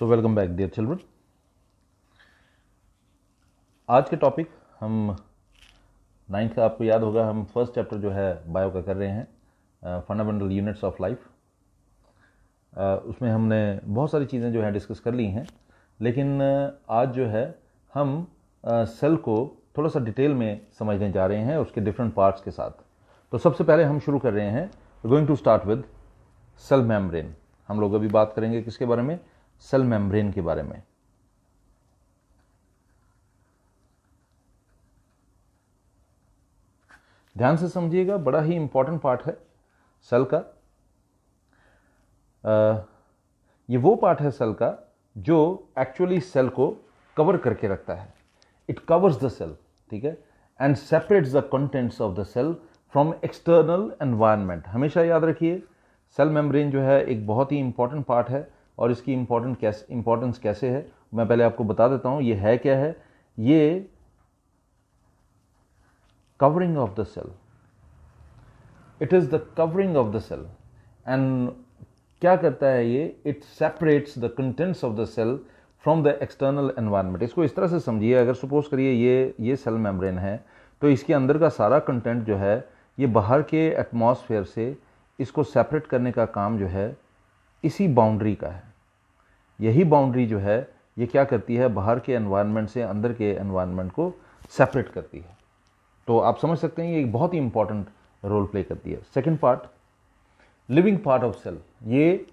सो welcome back dear children. आज के topic हम नाइन्थ का, आपको याद होगा, हम फर्स्ट चैप्टर जो है बायो का कर रहे हैं, फंडामेंटल यूनिट्स ऑफ लाइफ। उसमें हमने बहुत सारी चीज़ें जो है डिस्कस कर ली हैं, लेकिन आज जो है हम सेल को थोड़ा सा डिटेल में समझने जा रहे हैं उसके डिफरेंट पार्ट्स के साथ। तो सबसे पहले हम शुरू कर रहे हैं, going to start with cell membrane. हम लोग अभी बात करेंगे किसके बारे में? सेल मेम्ब्रेन के बारे में। ध्यान से समझिएगा, बड़ा ही इंपॉर्टेंट पार्ट है सेल का। ये वो पार्ट है सेल का जो एक्चुअली सेल को कवर करके रखता है। इट कवर्स द सेल, ठीक है, and separates the contents of the cell from external environment. हमेशा याद रखिए, सेल मेम्ब्रेन जो है एक बहुत ही इंपॉर्टेंट पार्ट है, और इसकी इंपॉर्टेंस कैसे है मैं पहले आपको बता देता हूं। ये है क्या है? ये covering of the cell, it is the covering of the cell. And क्या करता है ये? It separates the contents of the cell from the external environment. इसको इस तरह से समझिए, अगर सपोज करिए ये सेल मेम्ब्रेन है, तो इसके अंदर का सारा कंटेंट जो है ये बाहर के एटमॉस्फेयर से इसको सेपरेट करने का काम जो है इसी बाउंड्री का है। यही बाउंड्री जो है ये क्या करती है? बाहर के एनवायरनमेंट से अंदर के एनवायरनमेंट को सेपरेट करती है। तो आप समझ सकते हैं ये एक बहुत ही इंपॉर्टेंट रोल प्ले करती है। Second part, living part of cell. ये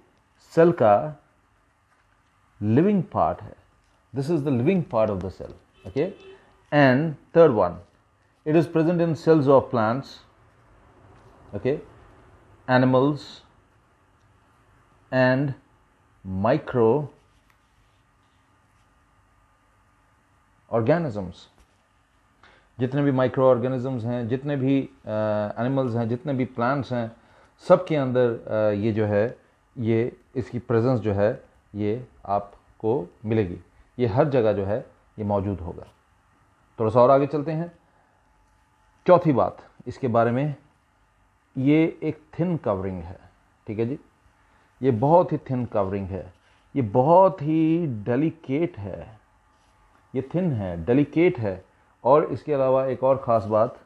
सेल का लिविंग पार्ट है। This is the living part of the cell, okay. And third one, it is present in cells of plants, okay, animals and micro organisms. जितने भी micro organisms हैं, जितने भी animals हैं, जितने भी प्लांट्स हैं, सब के अंदर ये जो है, ये इसकी प्रेजेंस जो है ये आपको मिलेगी। ये हर जगह जो है ये मौजूद होगा। थोड़ा सा और आगे चलते हैं। चौथी बात इसके बारे में, ये एक थिन कवरिंग है, ठीक है जी। ये बहुत ही थिन कवरिंग है, ये बहुत ही डेलिकेट है। ये थिन है, डेलिकेट है, और इसके अलावा एक और ख़ास बात,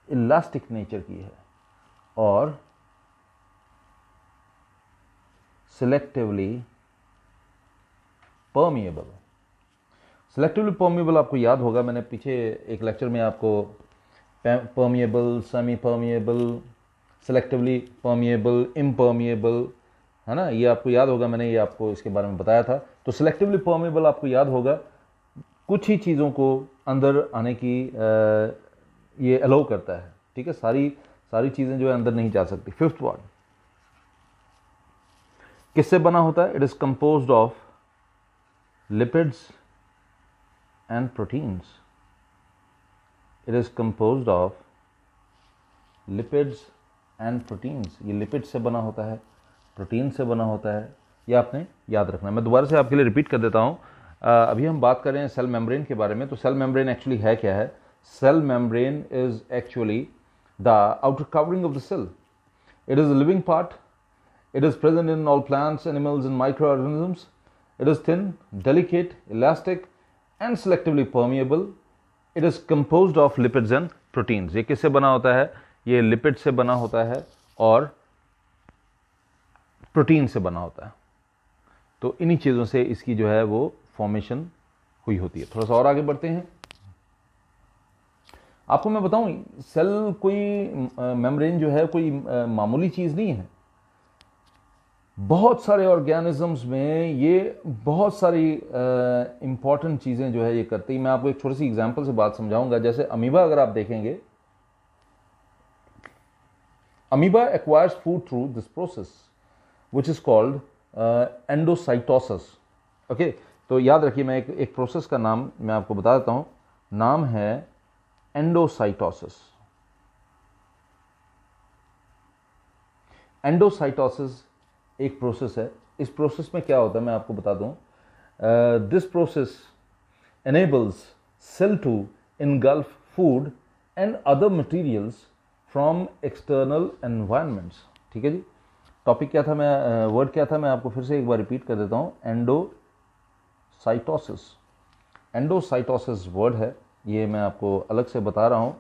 इलास्टिक नेचर की है और सिलेक्टिवली परमिएबल। सिलेक्टिवली परमिएबल आपको याद होगा, मैंने पीछे एक लेक्चर में आपको permeable, semi permeable, selectively permeable, impermeable, है ना, ये आपको याद होगा, मैंने ये आपको इसके बारे में बताया था। तो सिलेक्टिवली परमिएबल आपको याद होगा, कुछ ही चीज़ों को अंदर आने की ये अलाउ करता है, ठीक है। सारी चीज़ें जो है अंदर नहीं जा सकती। फिफ्थ वर्ड, किससे बना होता है? It is composed of lipids and proteins. It is composed of lipids and proteins. ये लिपिड से बना होता है, प्रोटीन से बना होता है, ये आपने याद रखना है। मैं दोबारा से आपके लिए रिपीट कर देता हूँ। अभी हम बात कर रहे हैं सेल मेम्ब्रेन के बारे में। तो सेल मेम्ब्रेन एक्चुअली है क्या है? Cell membrane is actually the outer covering of the cell. It is a living part. It is present in all plants, animals and micro organisms. It is thin, delicate, elastic and selectively permeable. It is composed of lipids and proteins. ये किससे बना होता है? ये lipid से बना होता है और प्रोटीन से बना होता है। तो इन्हीं चीज़ों से इसकी जो है वो फॉर्मेशन हुई होती है। थोड़ा सा और आगे बढ़ते हैं। आपको मैं बताऊं, सेल कोई मेम्ब्रेन जो है कोई मामूली चीज़ नहीं है। बहुत सारे ऑर्गेनिजम्स में ये बहुत सारी इंपॉर्टेंट चीज़ें जो है ये करती है। मैं आपको एक छोटी सी एग्जांपल से बात समझाऊंगा। जैसे अमीबा अगर आप देखेंगे, amoeba acquires food through this process which is called endocytosis, okay? तो याद रखिए, मैं एक प्रोसेस का नाम मैं आपको बता देता हूं। नाम है एंडोसाइटोसिस। एंडोसाइटोसिस एक प्रोसेस है। इस प्रोसेस में क्या होता है मैं आपको बता दूं। This process enables cell to engulf food and other materials from external environments, ठीक है जी। टॉपिक क्या था, मैं वर्ड क्या था, मैं आपको फिर से एक बार रिपीट कर देता हूँ, एंडोसाइटोसिस। एंडोसाइटोसिस वर्ड है, ये मैं आपको अलग से बता रहा हूँ।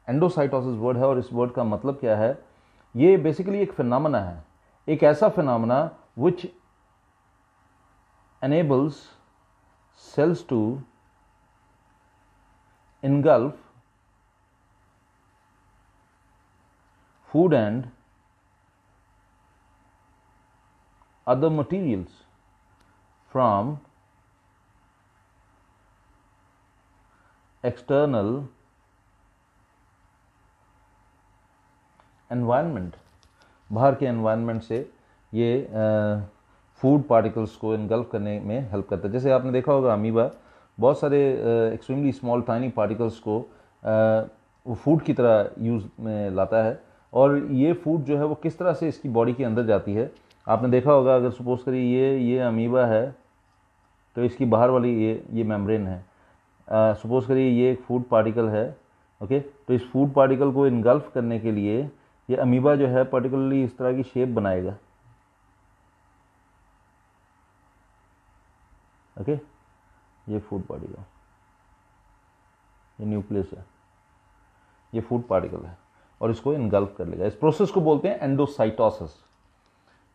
एंडोसाइटोसिस वर्ड है और इस वर्ड का मतलब क्या है, ये बेसिकली एक फिनोमेना है, एक ऐसा phenomena which enables cells to engulf food and other materials from external environment। बाहर के एनवायरनमेंट से ये फूड पार्टिकल्स को इनगल्फ करने में हेल्प करता है। जैसे आपने देखा होगा अमीबा बहुत सारे एक्सट्रीमली स्मॉल टाइनी पार्टिकल्स को वो फूड की तरह यूज़ में लाता है, और ये फूड जो है वो किस तरह से इसकी बॉडी के अंदर जाती है। आपने देखा होगा, अगर सपोज करिए ये अमीबा है तो इसकी बाहर वाली ये मेम्ब्रेन है। सपोज करिए ये एक फूड पार्टिकल है, ओके, तो इस फूड पार्टिकल को इनगल्फ करने के लिए ये अमीबा जो है पर्टिकुलरली इस तरह की शेप बनाएगा, ओके। ये फूड पार्टिकल, ये न्यूक्लियस है, ये फूड पार्टिकल है और इसको इनगल्फ कर लेगा। इस प्रोसेस को बोलते हैं एंडोसाइटोसिस,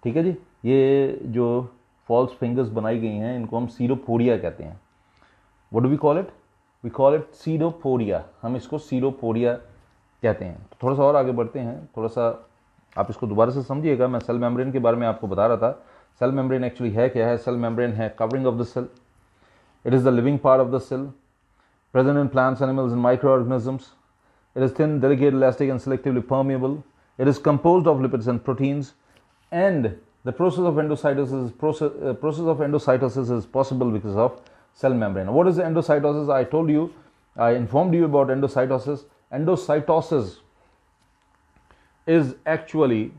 ठीक है जी। ये जो फॉल्स फिंगर्स बनाई गई हैं इनको हम सीरोपोडिया कहते हैं। What do we call it? We call it pseudopodia. हम इसको सीरोपोडिया कहते हैं। तो थोड़ा सा और आगे बढ़ते हैं, थोड़ा सा आप इसको दोबारा से समझिएगा। मैं सेल मेम्ब्रेन के बारे में आपको बता रहा था। सेल मेम्ब्रेन एक्चुअली है क्या है? सेल मेम्ब्रेन है covering of the cell. It is the living part of the cell, present in plants, animals, and microorganisms. It is thin, delicate, elastic, and selectively permeable. It is composed of lipids and proteins. And the process of endocytosis is possible because of cell membrane. What is endocytosis? I told you, I informed you about endocytosis. Endocytosis is actually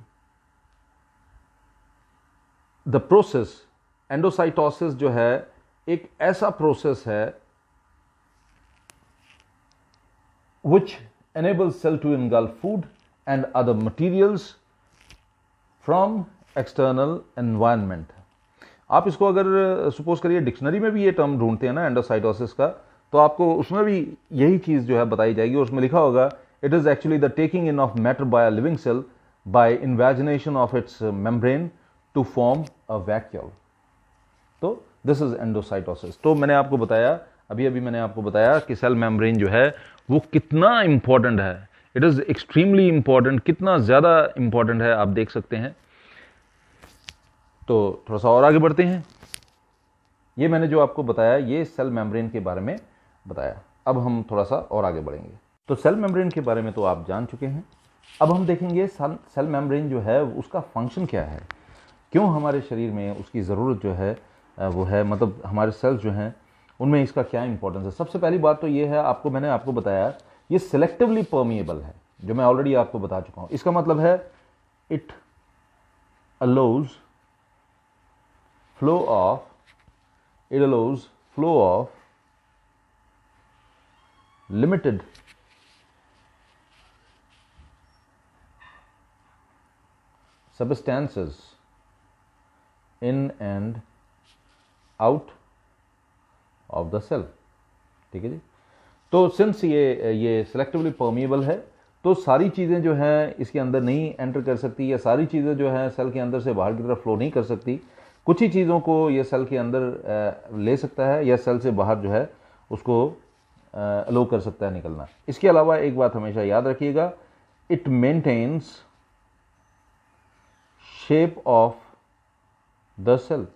the process. Endocytosis जो है एक ऐसा process है which enables cell to engulf food and other materials from external environment. आप इसको अगर suppose करिए dictionary में भी ये टर्म ढूंढते हैं ना एंडोसाइटोसिस का, तो आपको उसमें भी यही चीज़ जो है बताई जाएगी। उसमें लिखा होगा it is actually the taking in of matter by a living cell by invagination of its membrane to form a vacuole. तो दिस इज एंडोसाइटोसिस। तो मैंने आपको बताया, अभी मैंने आपको बताया कि सेल मेम्ब्रेन जो है वो कितना इंपॉर्टेंट है। इट इज़ एक्सट्रीमली इंपॉर्टेंट, कितना ज़्यादा इंपॉर्टेंट है आप देख सकते हैं। तो थोड़ा सा और आगे बढ़ते हैं। ये मैंने जो आपको बताया ये सेल मेम्ब्रेन के बारे में बताया। अब हम थोड़ा सा और आगे बढ़ेंगे। तो सेल मेम्ब्रेन के बारे में तो आप जान चुके हैं। अब हम देखेंगे सेल मेम्ब्रेन जो है उसका फंक्शन क्या है, क्यों हमारे शरीर में उसकी ज़रूरत जो है वो है, मतलब हमारे सेल्स जो हैं उनमें इसका क्या इंपॉर्टेंस है। सबसे पहली बात तो ये है, मैंने आपको बताया ये सिलेक्टिवली परमिएबल है, जो मैं ऑलरेडी आपको बता चुका हूं। इसका मतलब है it allows flow of limited substances in and out of the cell, ठीक है जी। तो सिंस ये सिलेक्टिवली परमिएबल है तो सारी चीज़ें जो हैं इसके अंदर नहीं एंटर कर सकती, या सारी चीज़ें जो हैं सेल के अंदर से बाहर की तरफ फ्लो नहीं कर सकती। कुछ ही चीज़ों को ये सेल के अंदर ले सकता है या सेल से बाहर जो है उसको अलो कर सकता है निकलना। इसके अलावा एक बात हमेशा याद रखिएगा, it maintains shape of the cell.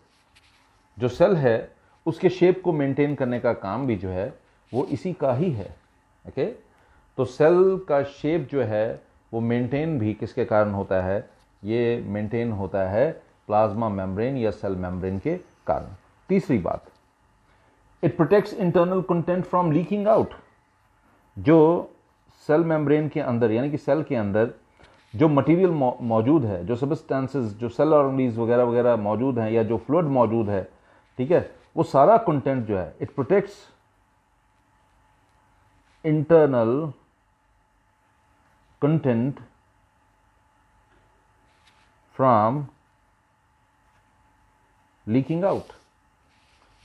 जो सेल है उसके शेप को मेंटेन करने का काम भी जो है वो इसी का ही है, ओके। तो सेल का शेप जो है वो मेंटेन भी किसके कारण होता है? ये मेंटेन होता है प्लाज्मा मेम्ब्रेन या सेल मेम्ब्रेन के कारण। तीसरी बात, it protects internal content from leaking out. जो सेल मेम्ब्रेन के अंदर यानी कि सेल के अंदर जो मटेरियल मौजूद है, जो सब्सटेंसेस, जो सेल ऑर्गेनीज वगैरह वगैरह मौजूद हैं या जो फ्लूइड मौजूद है, ठीक है, वो सारा कंटेंट जो है it protects internal content from leaking out,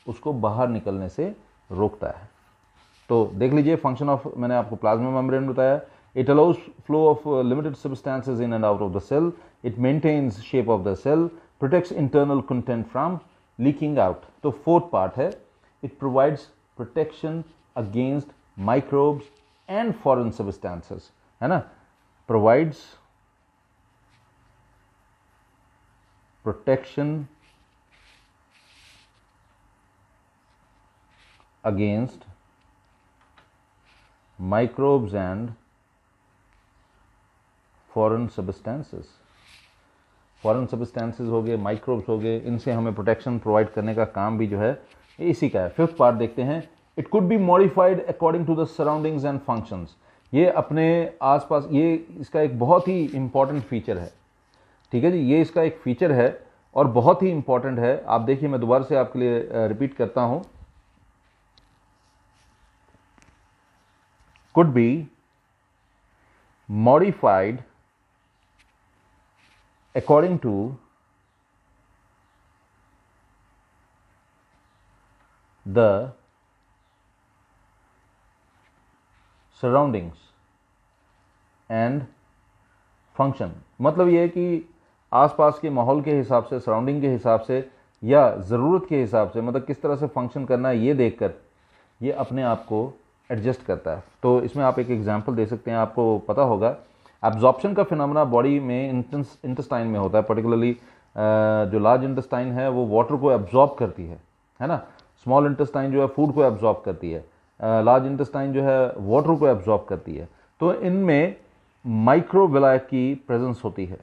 उसको बाहर निकलने से रोकता है। तो देख लीजिए फंक्शन ऑफ, मैंने आपको प्लाज्मा मेम्ब्रेन बताया, it allows flow of limited substances in and out of the cell, it maintains shape of the cell, protects internal content from leaking out. तो फोर्थ पार्ट है, it provides protection against microbes and foreign substances, है ना, provides protection against microbes and foreign substances। Foreign substances हो गए, microbes हो गए, इनसे हमें प्रोटेक्शन प्रोवाइड करने का काम भी जो है इसी का है। फिफ्थ पार्ट देखते हैं, it could be modified according to the surroundings and functions. ये अपने आसपास, ये इसका एक बहुत ही इंपॉर्टेंट फीचर है, ठीक है जी, ये इसका एक फीचर है और बहुत ही इंपॉर्टेंट है। आप देखिए, मैं दोबारा से आपके लिए रिपीट करता हूं, could be modified according to the surroundings and function। मतलब ये है कि आसपास के माहौल के हिसाब से, सराउंडिंग के हिसाब से या ज़रूरत के हिसाब से, मतलब किस तरह से फंक्शन करना है ये देखकर ये अपने आप को एडजस्ट करता है। तो इसमें आप एक एग्जांपल दे सकते हैं, आपको पता होगा एब्जॉर्प्शन का फिनोमेना बॉडी में इंटेस्टाइन में होता है, पर्टिकुलरली जो लार्ज इंटेस्टाइन है वो वाटर को एब्जॉर्ब करती है ना, स्मॉल इंटेस्टाइन जो है फूड को एब्जॉर्ब करती है, लार्ज इंटेस्टाइन जो है वाटर को एब्जॉर्ब करती है। तो इनमें माइक्रोविलाई की प्रेजेंस होती है।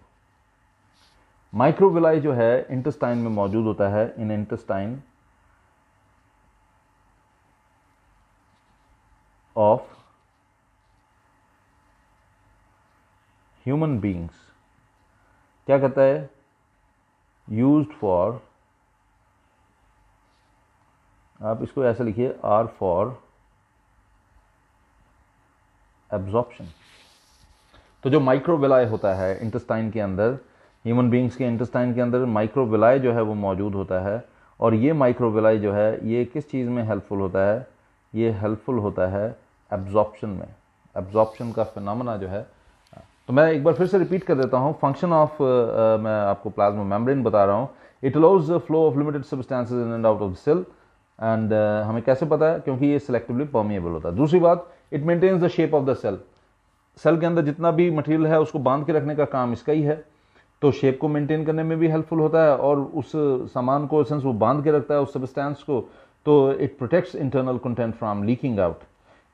माइक्रोविलाई जो है इंटेस्टाइन में मौजूद होता है, इन इंटेस्टाइन ऑफ ह्यूमन बींग्स। क्या कहता है, यूज्ड फॉर, आप इसको ऐसे लिखिए, आर फॉर एब्जॉर्प्शन। तो जो माइक्रोविलाई होता है इंटेस्टाइन के अंदर, ह्यूमन बींग्स के इंटेस्टाइन के अंदर माइक्रोविलाई जो है वो मौजूद होता है, और ये माइक्रोविलाई जो है ये किस चीज़ में हेल्पफुल होता है, ये हेल्पफुल होता है एब्जॉर्प्शन में, एब्जॉर्प्शन का फिनोमेना जो है। तो मैं एक बार फिर से रिपीट कर देता हूँ, फंक्शन ऑफ, मैं आपको प्लाज्मा मेम्ब्रेन बता रहा हूँ, it allows the flow of limited substances in and out of the cell, and हमें कैसे पता है, क्योंकि ये सिलेक्टिवली परमिएबल होता है। दूसरी बात, it maintains the shape of the cell, cell के अंदर जितना भी मटेरियल है उसको बांध के रखने का काम इसका ही है, तो शेप को मेंटेन करने में भी हेल्पफुल होता है, और उस सामान को सेंस वो बांध के रखता है उस सब्सटेंस को, तो it protects internal content from leaking out.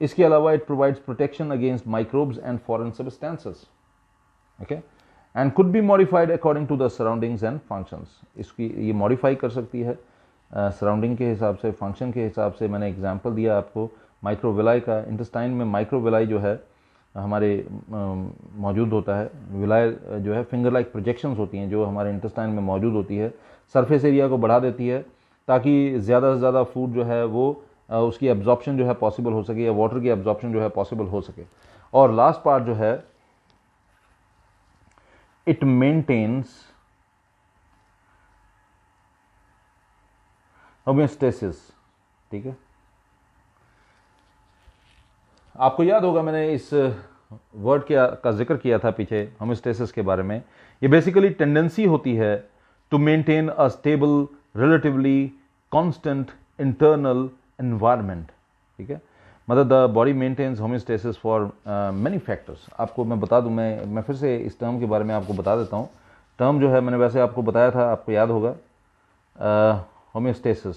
इसके अलावा it provides protection against microbes and foreign substances, okay, and could be modified according to the surroundings and functions. इसकी ये मॉडिफाई कर सकती है सराउंडिंग के हिसाब से, फंक्शन के हिसाब से। मैंने एग्जांपल दिया आपको माइक्रोविलाई का, इंटेस्टाइन में माइक्रोविलाई जो है हमारे मौजूद होता है, विलाई जो है फिंगर लाइक प्रोजेक्शंस होती हैं जो हमारे इंटेस्टाइन में मौजूद होती है, सरफेस एरिया को बढ़ा देती है ताकि ज़्यादा से ज़्यादा फूड जो है वो उसकी एब्जॉर्प्शन जो है पॉसिबल हो सके, या वाटर की एब्जॉर्प्शन जो है पॉसिबल हो सके। और लास्ट पार्ट जो है, इट मेंटेन्स होमियोस्टेसिस, ठीक है। आपको याद होगा मैंने इस वर्ड का जिक्र किया था पीछे होमियोस्टेसिस के बारे में। ये बेसिकली टेंडेंसी होती है to maintain a stable, relatively constant internal environment, ठीक है। मतलब the body maintains homeostasis for many factors. आपको मैं बता दूं, मैं फिर से इस टर्म के बारे में आपको बता देता हूँ। टर्म जो है मैंने वैसे आपको बताया था, आपको याद होगा, होमियोस्टेसिस,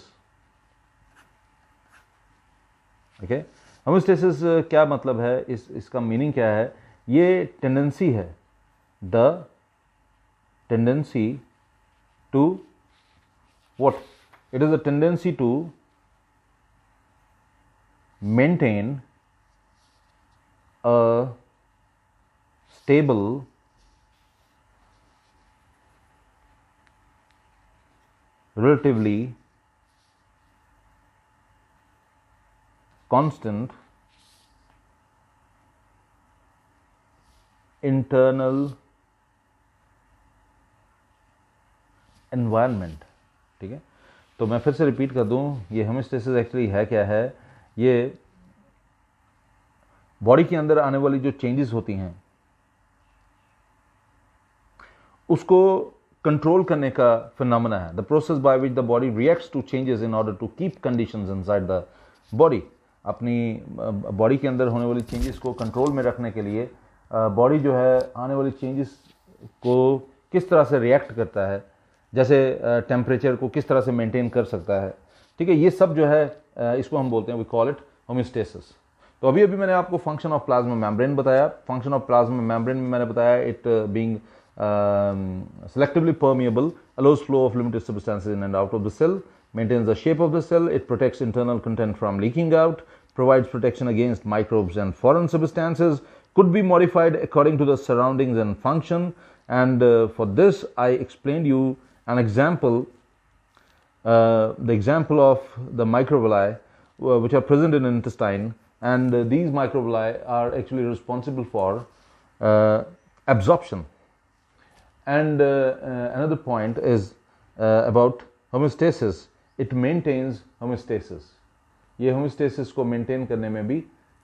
ओके। होमियोस्टेसिस क्या मतलब है, इसका मीनिंग क्या है, ये टेंडेंसी है, the tendency to what, it is the tendency to maintain a stable, relatively constant internal environment. ठीक है, तो मैं फिर से रिपीट कर दूं, ये होम्योस्टेसिस एक्चुअली है क्या है? ये बॉडी के अंदर आने वाली जो चेंजेस होती हैं उसको कंट्रोल करने का फिनोमेना है। The process by which the body reacts to changes in order to keep conditions inside the body. अपनी बॉडी के अंदर होने वाली चेंजेस को कंट्रोल में रखने के लिए बॉडी जो है आने वाली चेंजेस को किस तरह से रिएक्ट करता है, जैसे टेम्परेचर को किस तरह से मेंटेन कर सकता है। ठीक है, ये सब जो है इसको हम बोलते हैं, वी कॉल इट होम्योस्टेसिस। तो अभी मैंने आपको फंक्शन ऑफ प्लाज्मा मेम्ब्रेन बताया। फंक्शन ऑफ प्लाज्मा मेम्ब्रेन में मैंने बताया it being selectively permeable, allows flow of limited substances in and out of the cell, maintains the shape of the cell, it protects internal content from leaking out, provides protection against microbes and foreign substances, could be modified according to the surroundings and function. And for this I explained you an example, the example of the microvilli which are present in intestine, and these microvilli are actually responsible for absorption. And another point is about homeostasis. It maintains homeostasis. ये homeostasis को maintain करने में भी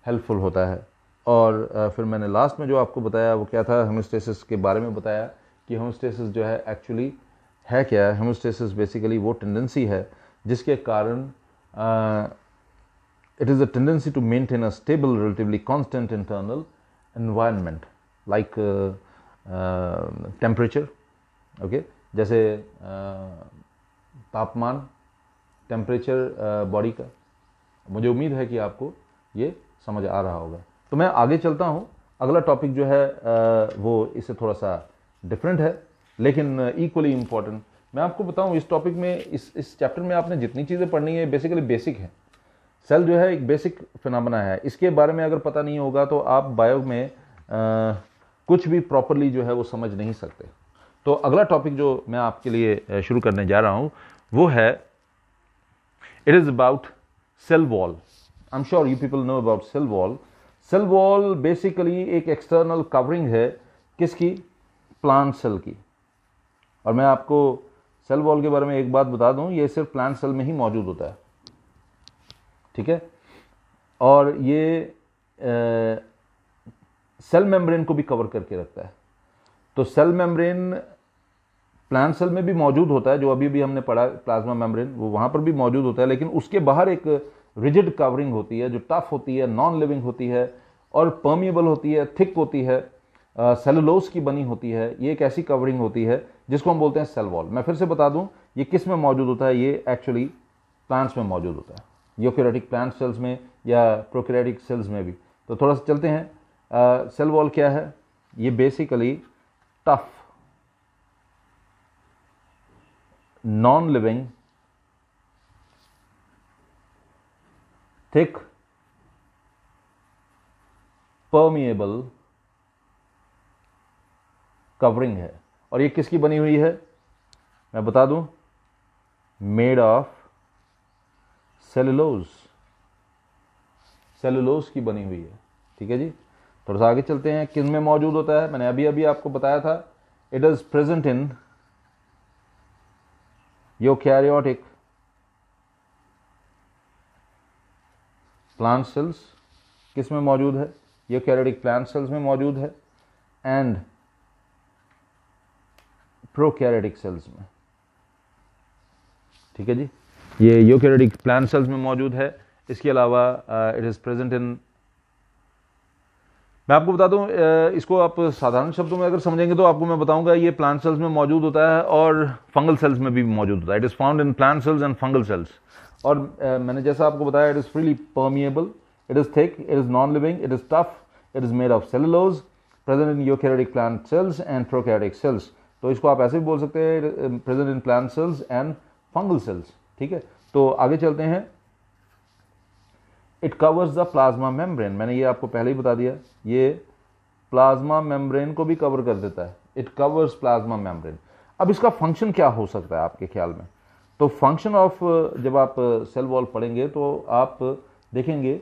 helpful होता है। और फिर मैंने लास्ट में जो आपको बताया वो क्या था, homeostasis के बारे में बताया कि homeostasis जो है actually है क्या है। homeostasis basically वो tendency है जिसके कारण it is a tendency to maintain a stable, relatively constant internal environment like temperature. Okay, जैसे तापमान, टेम्परेचर बॉडी का। मुझे उम्मीद है कि आपको ये समझ आ रहा होगा। तो मैं आगे चलता हूँ। अगला टॉपिक जो है वो इससे थोड़ा सा डिफरेंट है लेकिन इक्वली इम्पॉर्टेंट। मैं आपको बताऊँ इस टॉपिक में, इस चैप्टर में आपने जितनी चीज़ें पढ़नी है बेसिकली बेसिक है। सेल जो है एक बेसिक फिनोमेना है, इसके बारे में अगर पता नहीं होगा तो आप बायो में कुछ भी प्रॉपरली जो है वो समझ नहीं सकते। तो अगला टॉपिक जो मैं आपके लिए शुरू करने जा रहा हूं वो है, it is about cell wall. I am sure you people know about cell wall. Cell wall basically एक एक्सटर्नल कवरिंग है किसकी? प्लांट सेल की। और मैं आपको सेल वॉल के बारे में एक बात बता दूं, ये सिर्फ प्लांट सेल में ही मौजूद होता है। ठीक है, और ये सेल मेम्ब्रेन को भी कवर करके रखता है। तो सेल मेम्ब्रेन प्लांट सेल में भी मौजूद होता है, जो अभी भी हमने पढ़ा प्लाज्मा मेम्ब्रेन, वो वहां पर भी मौजूद होता है, लेकिन उसके बाहर एक रिजिड कवरिंग होती है जो टफ होती है, नॉन लिविंग होती है और परमिएबल होती है, थिक होती है, सेलुलोज की बनी होती है। ये एक ऐसी कवरिंग होती है जिसको हम बोलते हैं सेल वॉल। मैं फिर से बता दूं, ये किस में मौजूद होता है? ये एक्चुअली प्लांट्स में मौजूद होता है, यूकैरियोटिक प्लांट सेल्स में या प्रोकैरियोटिक सेल्स में भी। तो थोड़ा सा चलते हैं। सेल वॉल क्या है? ये basically tough, non living, thick, permeable covering है। और ये किसकी बनी हुई है? मैं बता दूं, मेड ऑफ सेलुलोज। सेलुलोज की बनी हुई है। ठीक है जी, थोड़ा सा आगे चलते हैं। किन में मौजूद होता है? मैंने अभी अभी आपको बताया था, it is present in eukaryotic plant cells. किस में मौजूद है? यूकैरियोटिक प्लांट सेल्स में मौजूद है, एंड प्रोकैरियोटिक सेल्स में। ठीक है जी, ये यूकैरियोटिक प्लांट सेल्स में मौजूद है। इसके अलावा इट इज प्रेजेंट इन, मैं आपको बता दूं, इसको आप साधारण शब्दों में अगर समझेंगे तो आपको मैं बताऊंगा ये प्लांट सेल्स में मौजूद होता है और फंगल सेल्स में भी मौजूद होता है। It is found in plant cells and fungal sales. और मैंने जैसा आपको बताया, it is freely permeable, it is thick, it is non living, it is tough, it is made of cellulose, present in eukaryotic plant cells and prokaryotic cells. तो इसको आप ऐसे भी बोल सकते हैं, present in plant cells and fungal sales. ठीक है, तो आगे चलते हैं। It covers the plasma membrane. मैंने ये आपको पहले ही बता दिया, ये प्लाज्मा मेम्ब्रेन को भी कवर कर देता है। It covers plasma membrane. अब इसका फंक्शन क्या हो सकता है आपके ख्याल में? तो फंक्शन ऑफ, जब आप सेल वॉल पढ़ेंगे तो आप देखेंगे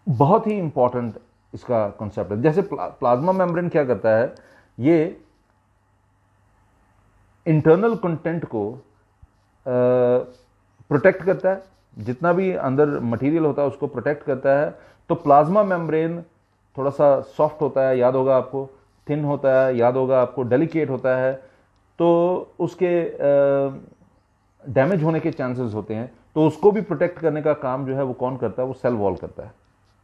बहुत ही इंपॉर्टेंट इसका कॉन्सेप्ट है। जैसे प्लाज्मा मेम्ब्रेन क्या करता है, ये इंटरनल कंटेंट को प्रोटेक्ट करता है, जितना भी अंदर मटेरियल होता है उसको प्रोटेक्ट करता है। तो प्लाज्मा मेम्ब्रेन थोड़ा सा सॉफ्ट होता है, याद होगा आपको, थिन होता है, याद होगा आपको, डेलिकेट होता है, तो उसके डैमेज होने के चांसेस होते हैं। तो उसको भी प्रोटेक्ट करने का काम जो है वो कौन करता है, वो सेल वॉल करता है।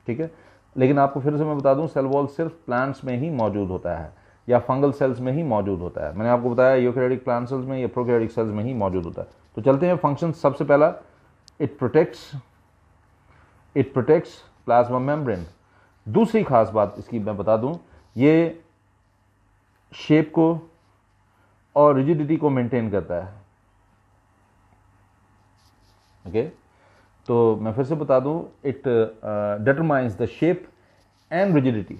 ठीक है, लेकिन आपको फिर से मैं बता दूं, सेल वॉल सिर्फ प्लांट्स में ही मौजूद होता है या फंगल सेल्स में ही मौजूद होता है। मैंने आपको बताया यूकैरियोटिक प्लांट सेल्स में या प्रोकैरियोटिक सेल्स में ही मौजूद होता है। तो चलते हैं फंक्शन। सबसे पहला, इट प्रोटेक्ट्स प्लाज्मा मेम्ब्रेन। दूसरी खास बात इसकी मैं बता दूं, ये शेप को और रिजिडिटी को मेंटेन करता है। ओके, तो मैं फिर से बता दूं, it determines the shape and rigidity.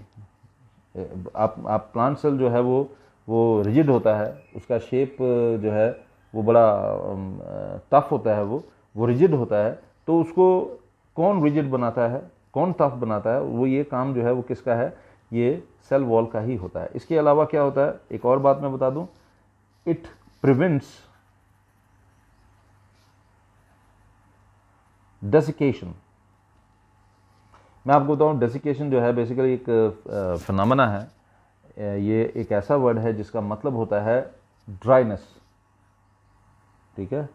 आप प्लांट सेल जो है वो रिजिड होता है, उसका शेप जो है वो बड़ा टफ होता है, वो रिजिड होता है। तो उसको कौन रिजिड बनाता है, कौन टफ बनाता है, वो ये काम जो है वो किसका है, ये सेल वॉल का ही होता है। इसके अलावा क्या होता है, एक और बात मैं बता दूं, इट प्रिवेंट्स डेसिकेशन। मैं आपको बताऊं, डेसिकेशन जो है बेसिकली एक फिनोमेना है। ये एक ऐसा वर्ड है जिसका मतलब होता है ड्राइनेस। ठीक है,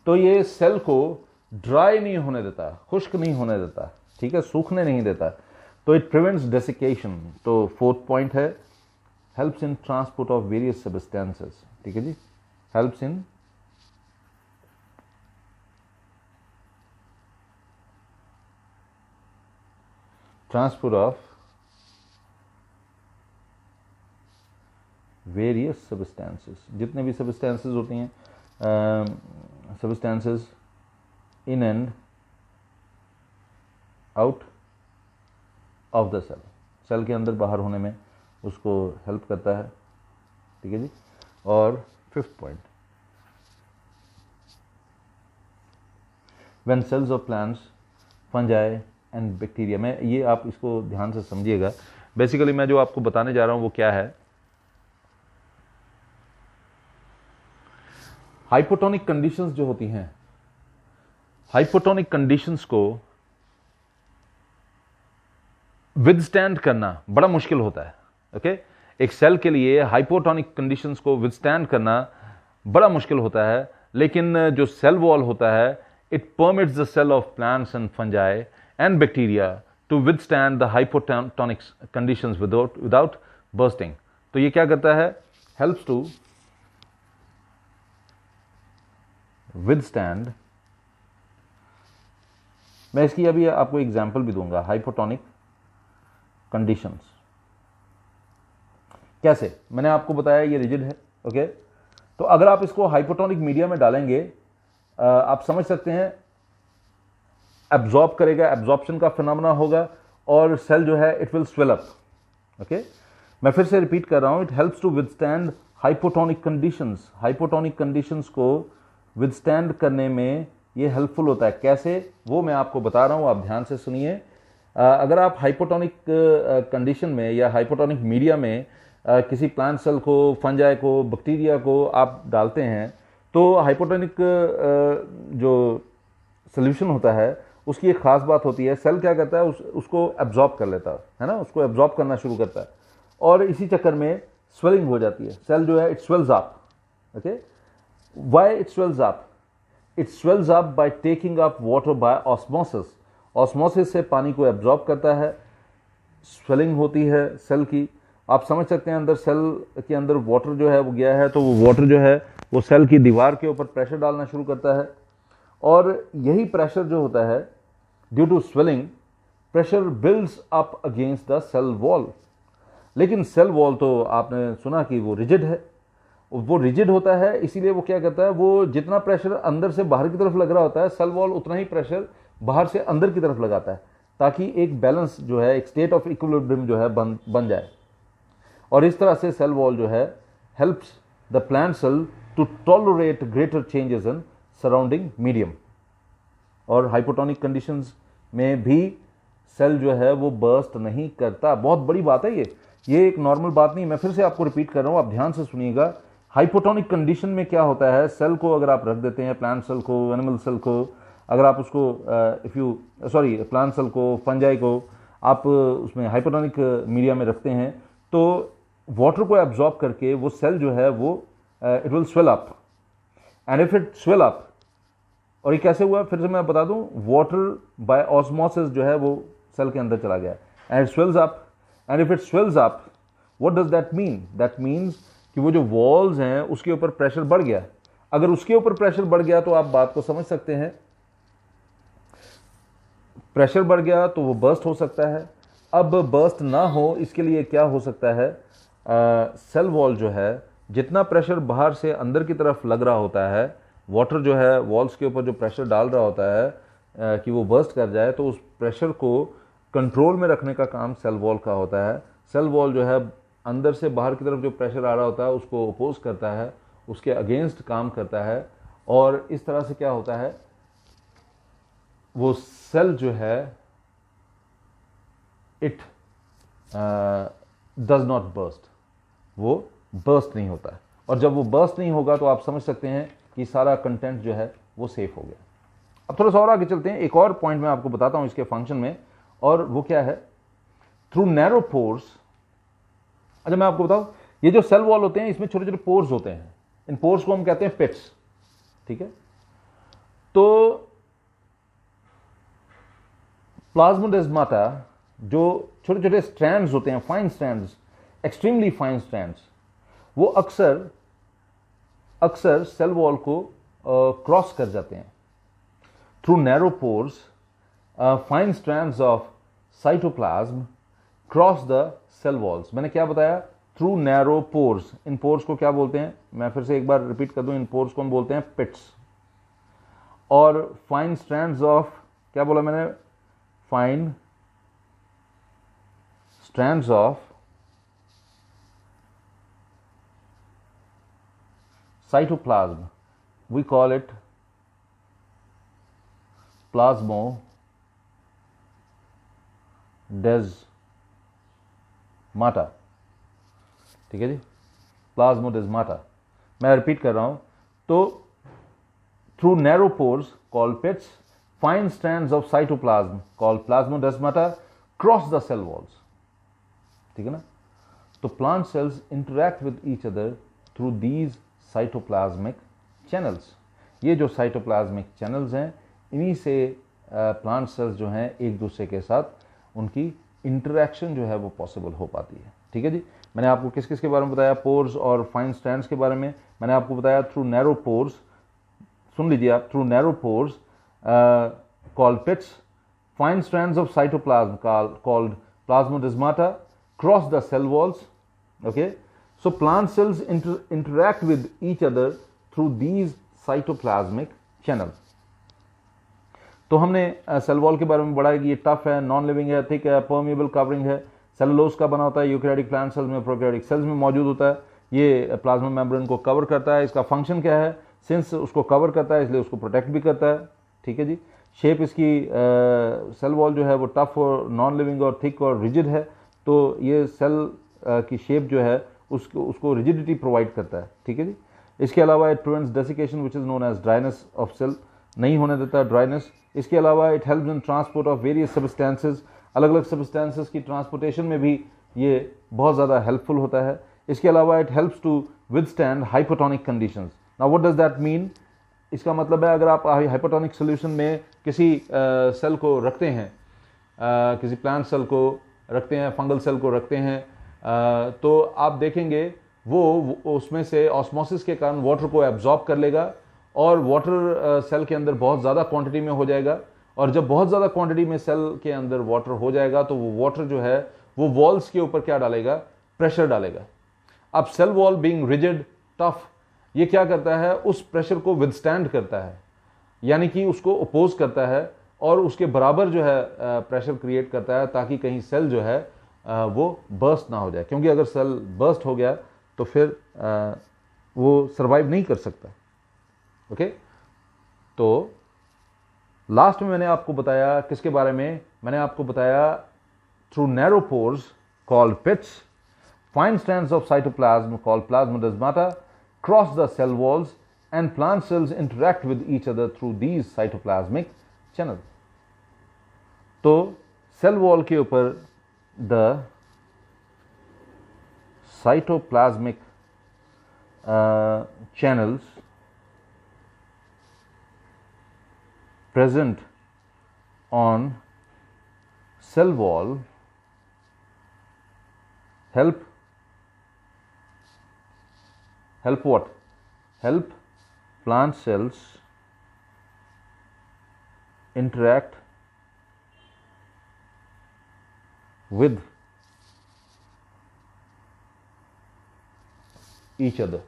तो ये सेल को ड्राई नहीं होने देता, खुश्क नहीं होने देता, ठीक है, सूखने नहीं देता। तो इट प्रिवेंट्स डेसिकेशन। तो फोर्थ पॉइंट है, helps in transport of various substances. ठीक है जी, helps in transport of various substances. जितने भी सब्सटेंसेस होती हैं, substances in and out of the cell, cell के अंदर बाहर होने में उसको हेल्प करता है। ठीक है जी। और fifth point, when cells of plants, fungi and bacteria. मैं ये, आप इसको ध्यान से समझिएगा। बेसिकली मैं जो आपको बताने जा रहा हूं वो क्या है, हाइपोटोनिक कंडीशंस जो होती हैं, हाइपोटोनिक कंडीशंस को विदस्टैंड करना बड़ा मुश्किल होता है। ओके, एक सेल के लिए हाइपोटोनिक कंडीशंस को विदस्टैंड करना बड़ा मुश्किल होता है। लेकिन जो सेल वॉल होता है, it permits the cell of plants and fungi and bacteria to withstand the hypotonic conditions without bursting. तो ये क्या करता है, हेल्प्स टू विदस्टैंड। मैं इसकी अभी आपको एग्जांपल भी दूंगा, हाइपोटोनिक कंडीशंस कैसे। मैंने आपको बताया ये रिजिड है। ओके, तो अगर आप इसको हाइपोटोनिक मीडिया में डालेंगे, आप समझ सकते हैं, एब्जॉर्ब करेगा, एब्जॉर्प्शन का फिनोमेना होगा और सेल जो है it will swell up. Okay, मैं फिर से रिपीट कर रहा हूं, it helps to withstand hypotonic conditions. Hypotonic conditions को विदस्टैंड करने में ये हेल्पफुल होता है। कैसे, वो मैं आपको बता रहा हूं, आप ध्यान से सुनिए। अगर आप हाइपोटोनिक कंडीशन में या हाइपोटोनिक मीडिया में किसी प्लांट सेल को, फंजाई को, बैक्टीरिया को आप डालते हैं, तो हाइपोटोनिक जो सोल्यूशन होता है उसकी एक खास बात होती है, सेल क्या करता है, उसको एब्जॉर्ब कर लेता है ना, उसको एब्जॉर्ब करना शुरू करता है और इसी चक्कर में स्वेलिंग हो जाती है। सेल जो है it swells up. Okay, why it swells up? It swells up by taking up water bye osmosis. Osmosis से पानी को एब्जॉर्ब करता है, स्वेलिंग होती है सेल की। आप समझ सकते हैं, अंदर सेल के अंदर वाटर जो है वो गया है, तो वो वाटर जो है वो सेल की दीवार के ऊपर प्रेशर डालना शुरू करता है और यही प्रेशर जो होता है, due to swelling, pressure builds up against the cell wall. लेकिन सेल वॉल तो आपने सुना कि वो रिजिड है, वो रिजिड होता है, इसीलिए वो क्या करता है, वो जितना प्रेशर अंदर से बाहर की तरफ लग रहा होता है, सेल वॉल उतना ही प्रेशर बाहर से अंदर की तरफ लगाता है, ताकि एक बैलेंस जो है, एक स्टेट ऑफ इक्विलिब्रियम जो है बन जाए। और इस तरह से सेल वॉल जो है helps the plant cell to tolerate greater changes in surrounding medium. और हाइपोटोनिक कंडीशंस में भी सेल जो है वो बर्स्ट नहीं करता। बहुत बड़ी बात है ये, ये एक नॉर्मल बात नहीं, मैं फिर से आपको रिपीट कर रहा हूँ, आप ध्यान से सुनिएगा। हाइपोटोनिक कंडीशन में क्या होता है, सेल को अगर आप रख देते हैं, प्लांट सेल को, एनिमल सेल को, अगर आप उसको प्लांट सेल को, फंजाई को आप उसमें हाइपोटोनिक मीडिया में रखते हैं, तो वाटर को एब्जॉर्ब करके वो सेल जो है वो it will swell up, and if it swell up, और ये कैसे हुआ फिर से मैं बता दूं, वाटर बाय ऑस्मोसिस जो है वो सेल के अंदर चला गया, and it swells up, and if it swells up, what does that mean? That means कि वो जो वॉल्स हैं उसके ऊपर प्रेशर बढ़ गया। अगर उसके ऊपर प्रेशर बढ़ गया तो आप बात को समझ सकते हैं, प्रेशर बढ़ गया तो वो बर्स्ट हो सकता है। अब बर्स्ट ना हो इसके लिए क्या हो सकता है, सेल वॉल जो है, जितना प्रेशर बाहर से अंदर की तरफ लग रहा होता है, वाटर जो है वॉल्स के ऊपर जो प्रेशर डाल रहा होता है कि वो बर्स्ट कर जाए, तो उस प्रेशर को कंट्रोल में रखने का काम सेल वॉल का होता है। सेल वॉल जो है अंदर से बाहर की तरफ जो प्रेशर आ रहा होता है उसको अपोज करता है, उसके अगेंस्ट काम करता है, और इस तरह से क्या होता है, वो सेल जो है इट डज नॉट बर्स्ट, वो बर्स्ट नहीं होता है। और जब वो बर्स्ट नहीं होगा तो आप समझ सकते हैं कि सारा कंटेंट जो है वो सेफ हो गया। अब थोड़ा सा और आगे चलते हैं, एक और पॉइंट मैं आपको बताता हूं इसके फंक्शन में, और वो क्या है, थ्रू नैरो पोर्स। अच्छा मैं आपको बताऊं, ये जो सेल वॉल होते हैं इसमें छोटे छोटे पोर्स होते हैं, इन पोर्स को हम कहते हैं पिट्स, ठीक है। तो प्लाज्मोडेस्माटा जो छोटे छोटे स्ट्रैंड्स होते हैं, fine strands, extremely fine strands, वो अक्सर सेल वॉल को क्रॉस कर जाते हैं। Through narrow pores fine strands of cytoplasm cross the cell walls. मैंने क्या बताया, थ्रू नैरो पोर्स। इन पोर्स को क्या बोलते हैं, मैं फिर से एक बार रिपीट कर दूं, इन पोर्स को हम बोलते हैं पिट्स। और फाइन स्ट्रैंड्स ऑफ, क्या बोला मैंने, fine strands of cytoplasm, we call it plasmodesmata, ठीक है जी, प्लाज्मोडेस्माटा। मैं रिपीट कर रहा हूं, तो through narrow pores called pits, fine strands of cytoplasm called plasmodesmata cross the cell walls, ठीक है ना। तो plant cells interact with each other through these cytoplasmic channels. ये जो साइटोप्लाज्मिक चैनल्स हैं, इन्हीं से प्लांट सेल्स जो हैं एक दूसरे के साथ उनकी इंटरैक्शन जो है वो पॉसिबल हो पाती है, ठीक है जी। मैंने आपको किस किस के बारे में बताया, पोर्स और फाइन स्ट्रैंड्स के बारे में मैंने आपको बताया। थ्रू नैरो पोर्स, सुन लीजिए आप, through narrow pores called pits, fine strands of cytoplasm called plasmodesmata cross the cell walls, okay. So plant cells interact with each other through these cytoplasmic channels. तो हमने सेल वॉल के बारे में बढ़ा कि ये टफ है, नॉन लिविंग है, थिक है, परमेबल कवरिंग है, सेलुलोज का बना होता है, यूकैरियोटिक प्लांट सेल्स में, प्रोकैरियोटिक सेल्स में मौजूद होता है, ये प्लाज्मा मेम्ब्रेन को कवर करता है। इसका फंक्शन क्या है, सिंस उसको कवर करता है इसलिए उसको प्रोटेक्ट भी करता है, ठीक है जी। शेप इसकी सेल वॉल जो है वो टफ और नॉन लिविंग और थिक और रिजिड है, तो ये सेल की शेप जो है उसको रिजिडिटी प्रोवाइड करता है, ठीक है जी। इसके अलावा it prevents desiccation which is known as dryness of cell, नहीं होने देता ड्राइनेस। इसके अलावा it helps in transport of various substances, अलग अलग सब्सटेंसेस की ट्रांसपोर्टेशन में भी ये बहुत ज़्यादा हेल्पफुल होता है। इसके अलावा it helps to withstand hypotonic conditions. Now what does that mean, इसका मतलब है अगर आप हाइपोटोनिक सोल्यूशन में किसी सेल को रखते हैं, किसी प्लांट सेल को रखते हैं, फंगल सेल को रखते हैं, तो आप देखेंगे वो उसमें से ऑस्मोसिस के कारण वाटर को एब्जॉर्ब कर लेगा, और वाटर सेल के अंदर बहुत ज़्यादा क्वांटिटी में हो जाएगा। और जब बहुत ज़्यादा क्वांटिटी में सेल के अंदर वाटर हो जाएगा तो वो वाटर जो है वो वॉल्स के ऊपर क्या डालेगा, प्रेशर डालेगा। अब cell wall being rigid, tough, ये क्या करता है, उस प्रेशर को विदस्टैंड करता है, यानी कि उसको अपोज करता है और उसके बराबर जो है प्रेशर क्रिएट करता है, ताकि कहीं सेल जो है वो बर्स्ट ना हो जाए, क्योंकि अगर सेल बर्स्ट हो गया तो फिर वो सरवाइव नहीं कर सकता, ओके। तो लास्ट में मैंने आपको बताया किसके बारे में, मैंने आपको बताया through narrow pores called pits, Fine strands of cytoplasm called plasmodesmata cross the cell walls and plant cells interact with each other through these cytoplasmic channels. तो सेल वॉल के ऊपर the cytoplasmic channels present on cell wall help what? Help plant cells interact with each other.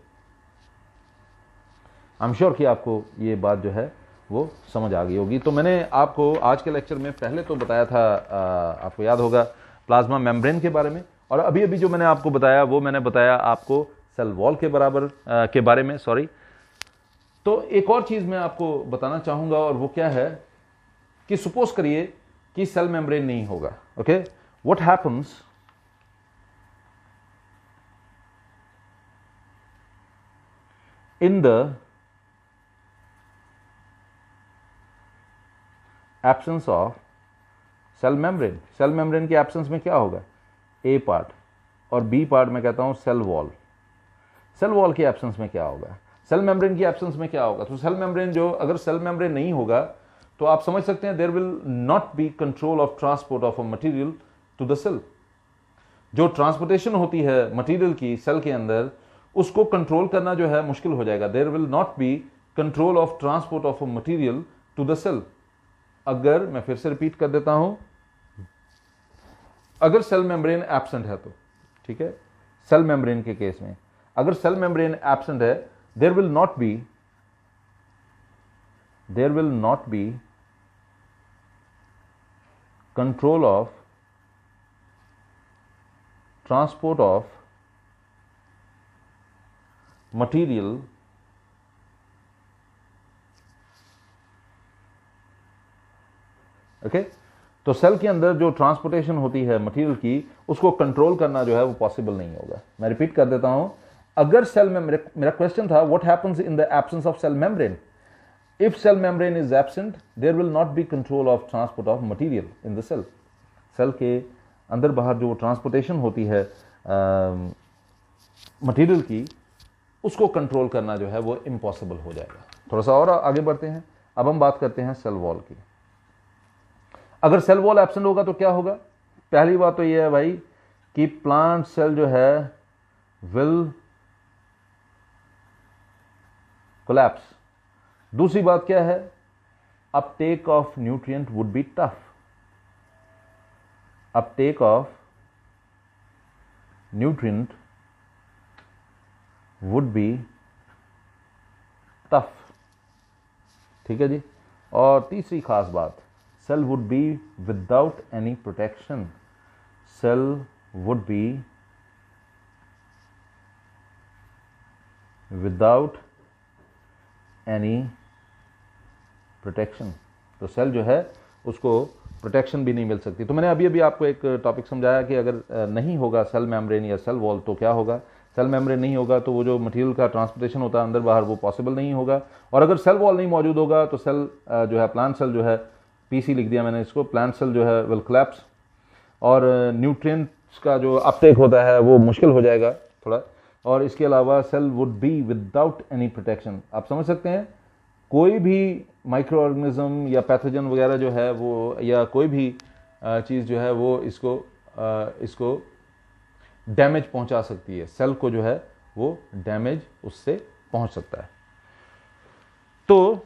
I am sure कि आपको ये बात जो है वो समझ आ गई होगी। तो मैंने आपको आज के लेक्चर में पहले तो बताया था, आपको याद होगा, प्लाज्मा मेम्ब्रेन के बारे में, और अभी अभी जो मैंने आपको बताया वो मैंने बताया आपको सेल वॉल के बारे में, सॉरी। तो एक और चीज मैं आपको बताना चाहूंगा, और वो क्या है कि सपोज करिए कि सेल मेम्ब्रेन नहीं होगा। Okay, what happens in the absence of cell membrane? Cell membrane के एब्सेंस में क्या होगा? ए पार्ट, और बी पार्ट में कहता हूं सेल वॉल। सेल वॉल के एब्सेंस में क्या होगा? सेल मेम्ब्रेन की एब्सेंस में क्या होगा? तो सेल मेम्ब्रेन जो, अगर सेल मेम्ब्रेन नहीं होगा तो आप समझ सकते हैं there will not be control of transport of a material to the cell. जो ट्रांसपोर्टेशन होती है मटेरियल की सेल के अंदर, उसको कंट्रोल करना जो है मुश्किल हो जाएगा। There will not be control of transport of a material to the cell. अगर मैं फिर से रिपीट कर देता हूं, अगर सेल मेम्ब्रेन एब्सेंट है तो ठीक है, सेल मेम्ब्रेन के केस में अगर सेल मेम्ब्रेन एब्सेंट है, there will not be control of transport of material okay. तो सेल के अंदर जो ट्रांसपोर्टेशन होती है मटेरियल की, उसको कंट्रोल करना जो है वो पॉसिबल नहीं होगा। मैं रिपीट कर देता हूं, अगर सेल में, मेरा क्वेश्चन था what happens in the absence of cell membrane? If cell membrane is absent, there will not be control of transport of material in the cell. Cell के अंदर बाहर जो ट्रांसपोर्टेशन होती है मटेरियल की, उसको कंट्रोल करना जो है वो इम्पॉसिबल हो जाएगा। थोड़ा सा और आगे बढ़ते हैं। अब हम बात करते हैं सेल वॉल की। अगर सेल वॉल एब्सेंट होगा तो क्या होगा? पहली बात तो ये है भाई कि प्लांट सेल जो है विल कोलैप्स। दूसरी बात क्या है? Uptake of nutrient would be tough. Uptake of nutrient would be tough. ठीक है जी। और तीसरी खास बात, cell would be without any protection. Cell would be without any protection. तो सेल जो है उसको प्रोटेक्शन भी नहीं मिल सकती। तो मैंने अभी अभी आपको एक टॉपिक समझाया कि अगर नहीं होगा सेल मेम्ब्रेन या सेल वॉल तो क्या होगा। सेल मेम्ब्रेन नहीं होगा तो वो जो मटेरियल का ट्रांसपोर्टेशन होता है अंदर बाहर, वो पॉसिबल नहीं होगा। और अगर सेल वॉल नहीं मौजूद होगा तो सेल जो है, प्लांट सेल जो है, पीसी लिख दिया मैंने इसको, प्लांट सेल जो है विल कोलैप्स, और न्यूट्रिएंट्स का जो अपटेक होता है वो मुश्किल हो जाएगा थोड़ा। और इसके अलावा cell would be without any protection. आप समझ सकते हैं, कोई भी माइक्रो ऑर्गेनिज्म या पैथोजन वगैरह जो है वो, या कोई भी चीज़ जो है वो इसको डैमेज पहुंचा सकती है। सेल को जो है वो डैमेज उससे पहुंच सकता है। तो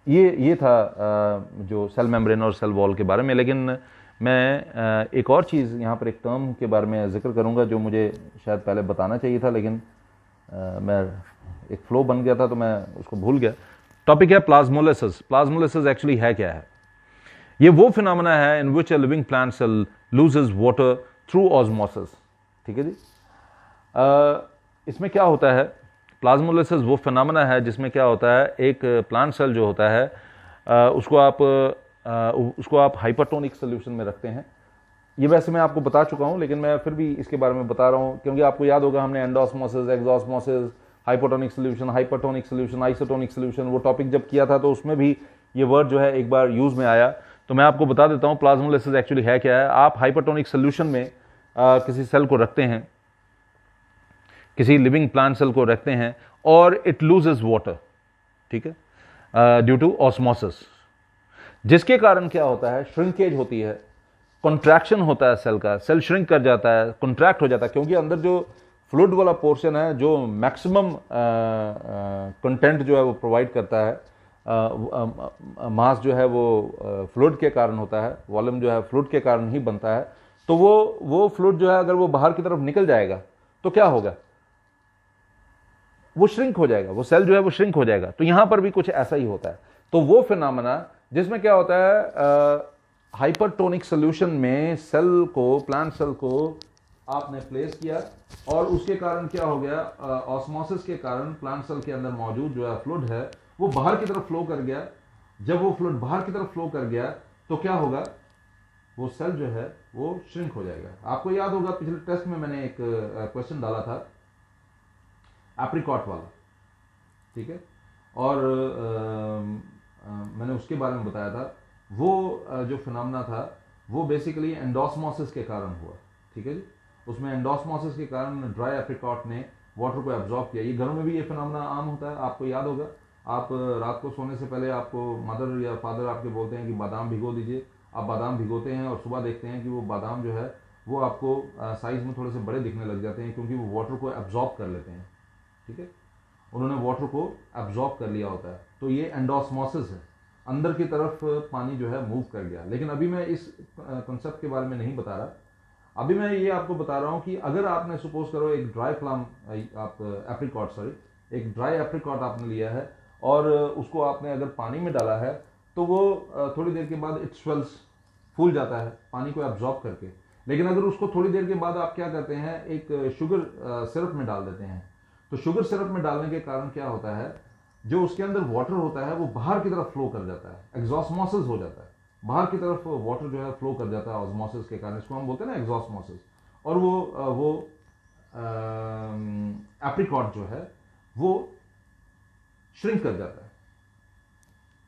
ये था जो सेल मेम्ब्रेन और सेल वॉल के बारे में। लेकिन मैं एक और चीज़ यहाँ पर एक टर्म के बारे में जिक्र करूँगा जो मुझे शायद पहले बताना चाहिए था, लेकिन मैं एक फ्लो बन गया था तो मैं उसको भूल गया। टॉपिक है प्लाज्मोलिसिस। प्लाज्मोलिसिस एक्चुअली है क्या है? ये वो फिनोमेना है in which a living plant cell loses water through osmosis. ठीक है जी। इसमें क्या होता है? प्लाज्मोलिसिस वो फिनोमेना है जिसमें क्या होता है, एक प्लांट सेल जो होता है उसको आप हाइपरटोनिक सोल्यूशन में रखते हैं, ये वैसे मैं आपको बता चुका हूं, लेकिन मैं फिर भी इसके बारे में बता रहा हूं, क्योंकि आपको याद होगा हमने endosmosis, exosmosis, hypotonic solution, hypertonic solution, isotonic solution, वो टॉपिक जब किया था तो उसमें भी ये वर्ड जो है एक बार यूज में आया। तो मैं आपको बता देता हूं प्लाज्मोलाइसिस एक्चुअली है क्या है। आप हाइपरटोनिक सोल्यूशन में किसी सेल को रखते हैं, किसी लिविंग प्लांट सेल को रखते हैं, और इट लूजेस वाटर, ठीक है, ड्यू टू ऑस्मोसिस, जिसके कारण क्या होता है, श्रिंकेज होती है, कॉन्ट्रैक्शन होता है सेल का, सेल श्रिंक कर जाता है, कॉन्ट्रैक्ट हो जाता है, क्योंकि अंदर जो फ्लूइड वाला पोर्शन है, जो मैक्सिमम कंटेंट जो है वो प्रोवाइड करता है, मास जो है वो फ्लूइड के कारण होता है, वॉल्यूम जो है फ्लूइड के कारण ही बनता है। तो वो फ्लूइड जो है अगर वो बाहर की तरफ निकल जाएगा तो क्या होगा, वो श्रिंक हो जाएगा, वो सेल जो है वो श्रिंक हो जाएगा। तो यहां पर भी कुछ ऐसा ही होता है। तो वो फिनोमेना जिसमें क्या होता है, हाइपरटोनिक सोल्यूशन में सेल को, प्लांट सेल को आपने प्लेस किया, और उसके कारण क्या हो गया, ऑस्मोसिस के कारण प्लांट सेल के अंदर मौजूद जो है फ्लूइड है वो बाहर की तरफ फ्लो कर गया। जब वो फ्लूइड बाहर की तरफ फ्लो कर गया तो क्या होगा, वो सेल जो है वो श्रिंक हो जाएगा। आपको याद होगा पिछले टेस्ट में मैंने एक क्वेश्चन डाला था एप्रिकॉट वाला, ठीक है, और मैंने उसके बारे में बताया था। वो जो फिनोमेना था वो बेसिकली एंडोस्मोसिस के कारण हुआ, ठीक है जी। उसमें एंडोस्मोसिस के कारण ड्राई एप्रिकॉट ने वाटर को एब्जॉर्ब किया। ये घरों में भी ये फिनोमेना आम होता है, आपको याद होगा। आप रात को सोने से पहले आपको मदर या फादर आपके बोलते हैं कि बादाम भिगो दीजिए, आप बादाम भिगोते हैं और सुबह देखते हैं कि वो बादाम जो है वो आपको साइज में थोड़े से बड़े दिखने लग जाते हैं, क्योंकि वो वाटर को एब्जॉर्ब कर लेते हैं, ठीक है, उन्होंने वाटर को एब्जॉर्ब कर लिया होता है। तो ये एंडोस्मोसिस है, अंदर की तरफ पानी जो है मूव कर गया। लेकिन अभी मैं इस कॉन्सेप्ट के बारे में नहीं बता रहा, अभी मैं ये आपको बता रहा हूं कि अगर आपने सपोज करो एक ड्राई प्लम, आप एप्रिकॉट, सॉरी, एक ड्राई एप्रिकॉट आपने लिया है और उसको आपने अगर पानी में डाला है तो वो थोड़ी देर के बाद इट स्वेल्स, फूल जाता है पानी को एब्जॉर्ब करके। लेकिन अगर उसको थोड़ी देर के बाद आप क्या करते हैं, एक शुगर सिरप में डाल देते हैं, तो शुगर सिरप में डालने के कारण क्या होता है, जो उसके अंदर वाटर होता है वो बाहर की तरफ फ्लो कर जाता है, एग्जॉस्मोसिस हो जाता है, बाहर की तरफ वाटर जो है फ्लो कर जाता है ऑस्मोसिस के कारण। इसको हम बोलते हैं ना एग्जॉस्मोसिस। और वो एप्रिकॉट जो है वो श्रिंक कर जाता है,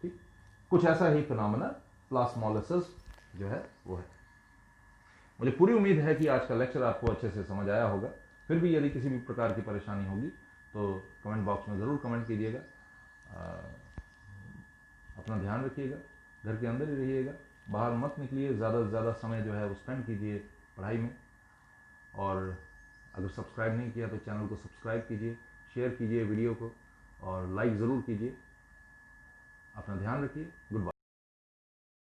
ठीक। कुछ ऐसा ही फिनोमेना प्लाज्मोलाइसिस जो है वो है। मुझे पूरी उम्मीद है कि आज का लेक्चर आपको अच्छे से समझ आया होगा। फिर भी यदि किसी भी प्रकार की परेशानी होगी तो कमेंट बॉक्स में ज़रूर कमेंट कीजिएगा। अपना ध्यान रखिएगा, घर के अंदर ही रहिएगा, बाहर मत निकलिए, ज़्यादा से ज़्यादा समय जो है वो स्पेंड कीजिए पढ़ाई में। और अगर सब्सक्राइब नहीं किया तो चैनल को सब्सक्राइब कीजिए, शेयर कीजिए वीडियो को, और लाइक ज़रूर कीजिए। अपना ध्यान रखिए। Good bye.